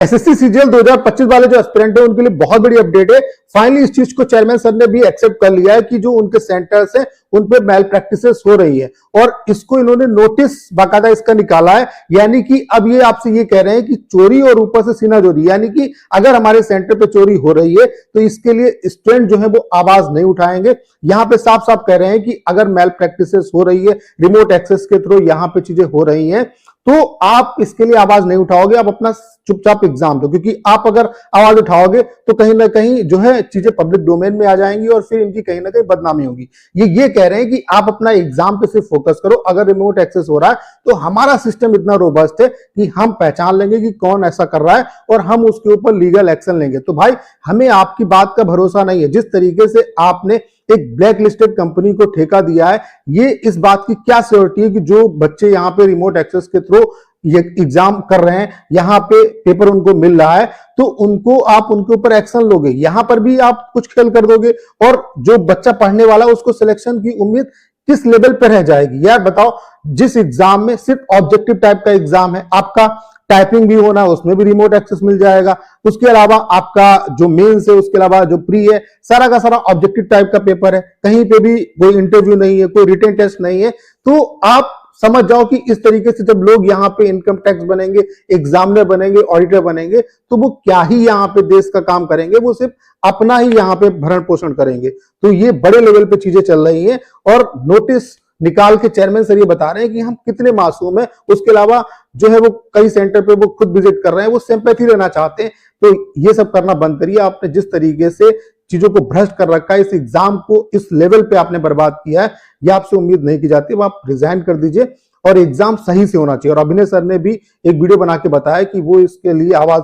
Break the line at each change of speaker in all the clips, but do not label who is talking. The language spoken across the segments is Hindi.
एसएससी सीजीएल 2025 वाले जो एस्पिरेंट है उनके लिए बहुत बड़ी अपडेट है। फाइनली इस चीज को चेयरमैन सर ने भी एक्सेप्ट कर लिया है कि जो उनके सेंटर्स हैं उन पे मेल प्रैक्टिसेस हो रही है और इसको इन्होंने नोटिस बाकायदा इसका निकाला है। यानी कि अब ये आपसे ये कह रहे हैं कि चोरी और ऊपर से सीना चोरी, यानी कि अगर हमारे सेंटर पे चोरी हो रही है तो इसके लिए स्टूडेंट जो है वो आवाज नहीं उठाएंगे। यहाँ पे साफ साफ कह रहे हैं कि अगर मेल प्रैक्टिसेस हो रही है, रिमोट एक्सेस के थ्रू यहाँ पे चीजें हो रही हैं, तो आप इसके लिए आवाज नहीं उठाओगे, आप अपना चुपचाप एग्जाम दो, क्योंकि आप अगर आवाज उठाओगे तो कहीं ना कहीं जो है चीजें पब्लिक डोमेन में आ जाएंगी और फिर इनकी कहीं ना कहीं बदनामी होगी। ये कह रहे हैं कि आप अपना एग्जाम पे सिर्फ फोकस करो। अगर रिमोट एक्सेस हो रहा है तो हमारा सिस्टम इतना रोबस्ट है कि हम पहचान लेंगे कि कौन ऐसा कर रहा है और हम उसके ऊपर लीगल एक्शन लेंगे। तो भाई हमें आपकी बात का भरोसा नहीं है। जिस तरीके से आपने एक ब्लैक लिस्टेड कंपनी को ठेका दिया है, ये इस बात की क्या श्योरिटी है कि जो बच्चे यहाँ पे रिमोट एक्सेस के थ्रू ये एग्जाम कर रहे हैं, यहाँ पे पेपर उनको मिल रहा है, तो उनको आप उनके ऊपर एक्शन लोगे, यहां पर भी आप कुछ खेल कर दोगे और जो बच्चा पढ़ने वाला उसको सिलेक्शन की उम्मीद किस लेवल पर रह जाएगी। यार बताओ, जिस एग्जाम में सिर्फ ऑब्जेक्टिव टाइप का एग्जाम है, आपका टाइपिंग भी होना है, उसमें भी रिमोट एक्सेस मिल जाएगा। उसके अलावा आपका जो मेंस है, उसके अलावा जो प्री है, सारा का सारा ऑब्जेक्टिव टाइप का पेपर है, कहीं पे भी कोई इंटरव्यू नहीं है, कोई रिटन टेस्ट नहीं है। तो आप समझ जाओ कि इस तरीके से जब लोग यहाँ पे इनकम टैक्स बनेंगे, एग्जामिनर बनेंगे, ऑडिटर बनेंगे, तो वो क्या ही यहाँ पे देश का काम करेंगे, वो सिर्फ अपना ही यहाँ पे भरण पोषण करेंगे। तो ये बड़े लेवल पे चीजें चल रही हैं और नोटिस निकाल के चेयरमैन सर ये बता रहे हैं कि हम कितने मासूम हैं। उसके अलावा जो है वो कई सेंटर पे वो खुद विजिट कर रहे हैं, वो सिंपैथी लेना चाहते हैं। तो ये सब करना बंद करिए। आपने जिस तरीके से चीजों को भ्रष्ट कर रखा है, इस एग्जाम को इस लेवल पे आपने बर्बाद किया है, ये आपसे उम्मीद नहीं की जाती। अब आप रिजाइन कर दीजिए और एग्जाम सही से होना चाहिए। और अभिनय सर ने भी एक वीडियो बना के बताया कि वो इसके लिए आवाज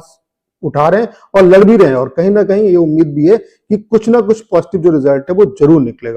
उठा रहे हैं और लड़ भी रहे हैं और कहीं ना कहीं ये उम्मीद भी है कि कुछ ना कुछ पॉजिटिव जो रिजल्ट है वो जरूर निकलेगा।